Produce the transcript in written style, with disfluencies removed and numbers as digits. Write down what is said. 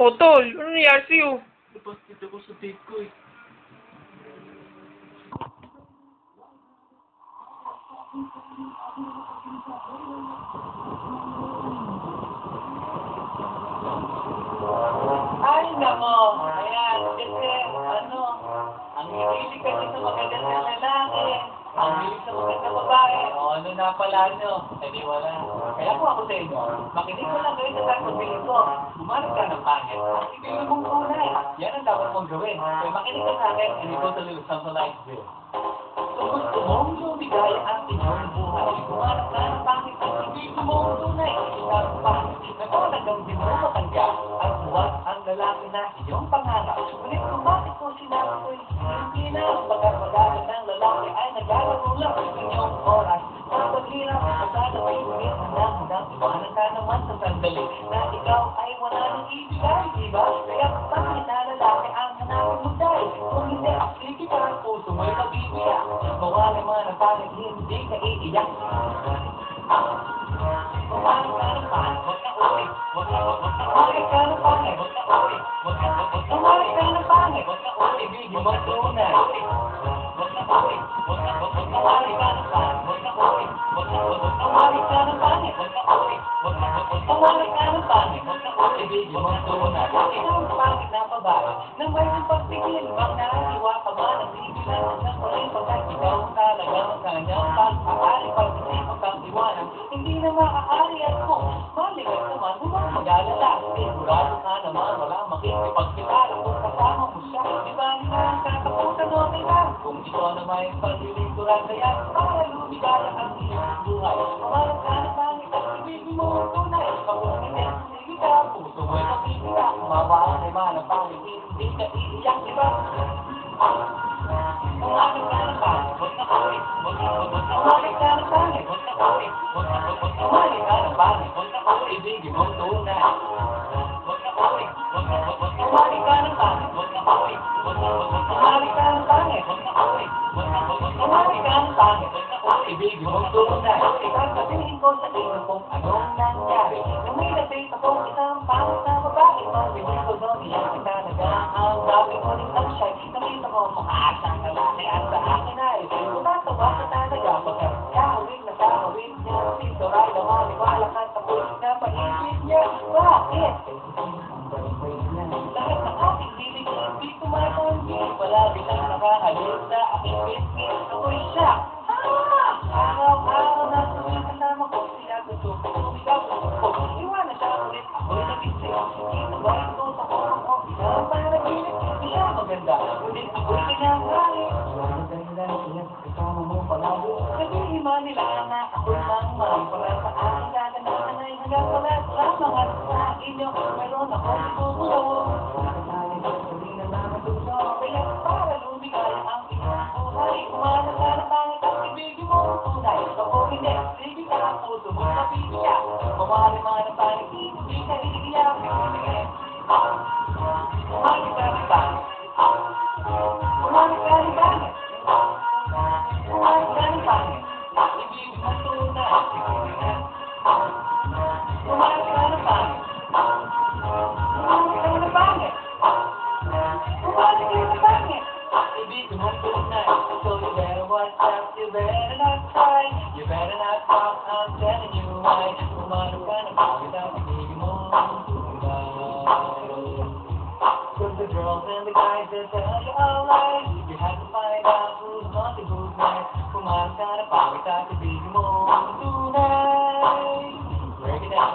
O, tol, ano nangyari sa'yo? Napastit ako sa date ko eh. Ay, nako. Ayan, kasi, ang hilig kasi sa magagandang lalaki. Ang hilig sa magandang babae. O, ano na pala nyo? Eh, di wala. Kaya po ako sa inyo, makinig ko lang kayo sa sasabihin ko. Umarap ka ng pangit. Ibigay mong tunay. Yan ang dapat mong gawin. Kaya makinig ka sa akin, and you go to little something like this. Kung gusto mong lumigay ang inyong buhay, umarap ka ng pangit. Ibigay mong tunay. Isang pangit na talagang di mo matangga. At huwag ang lalaki na iyong pangarap. Ngunit kung bakit ko sinabi ko'y hindi na pagkakagalan ng lalaki ay naglalaro lang ng inyong oras. Ang paghirap, maglalabay ulit hanggang iwanan ka naman sa sandali na ikaw ay wala ng ibigay, diba? Kaya bakit na lalaki ang hanapin mo dahil kung hindi, sige ka ang puso mo'y mag-iiyak. Mawala man ang pangit, hindi ka iiyak. Kumain ka ng pangit, huwag na ulit. Kumain ka ng pangit, huwag na ulit. Kumain ka ng pangit, huwag na ulit. Ibigin mo tunay. Huwag na ulit. Kumain ka ng pangit, huwag na ulit. Kumain ka ng pangit, huwag na ulit. Kumain ka ng pangit, huwag na ulit. Ibigin mo tunay. Ikaw ang pangit na babae nang may pagpigil. Bang naiiwa ka ba ng bibilang ng kulay pagkat ikaw talagang kanyang pag-aari pag-isipag kang iwanan. Hindi na maaari at kung maligat naman, huwag mag-alala. Sigurado ka naman, wala makikipagkilala kung kasama mo siya. Di ba nila ang katapusan o nila? Kung ito na may paglilingkuran kaya para lumigaya ang iyong buhay. Umarap ka na pangit at ibigin mo ang tunay. Kapag hindi, sige ka, puso mo'y mag-iiyak. Mawala ay manang pangit, hindi ka iiyak, di ba? Umarap ka na pangit, huwag na ulit. Umarap ka na pangit, huwag na ulit. Umarap ka na pangit, huwag na ulit. Ibigin mo ang tunay. Huwag na ulit. Umarap ka na pangit, huwag na ulit. Umarap ka na pangit, huwag na ulit. Umarap ka na pangit, huwag na ulit. Ibigin mo ang tunay. Sasabihin ko sa inyo kung anong nangyari. Nung may nag-date ako isang pangit na babae. Pag-ibig ko doon, iyan talaga ang dami ko rin ang shy. Nakita ko makaasang lalaki at sa akin ay tumatawa ka talaga. Pagkat kahawig na kahawig niya, dito ay namaniwala ka tapos na paisip niya. Bakit? Lahat ng aking dilig, hindi tumatanggi. Palagi lang nakahalik sa aking biscuit. Ako'y siya. Araw-araw na tuwing kasama ko siya gusto ko tumigaw ko. Iwanan siya ulit, ako'y nagising. Itabahin ko sa kurong ko, isang panaginip. Siya maganda, ulit ako'y kinakali. Maganda siya, kasama mo palagi. Sabihin nila na ako'y mangmang. Para sa aking gaganahan ay hanggang wala sa mga sa inyo. Mayroon akong itutulong. Nakasali ko sabihin na naman tuso. Kaya para lumigay ang inyong buhay. Umanak ka na pangit at ibigin mo ang tunay. Kapag hindi, sige ka ang puso mo na bibiyak. Mamahal-mahal na pangit, hindi ka iiyak. Umalik ka na pangit. Umalik ka na pangit. Umalik ka na pangit. Ibigin mo ang tunay. Umalik ka na pangit. Umalik ka na pangit. Umalik ka na pangit. Ibigin mo ang tunay. So you better watch out, you better not try. You better not talk, I'm telling you why. Umalik ka na pangit at ibigin mo ang tunay. Cause the girls and the guys that tell you all lies. You have to find out who's naughty, who's nice. Umalik ka na pangit at ibigin mo ang tunay. Break it down.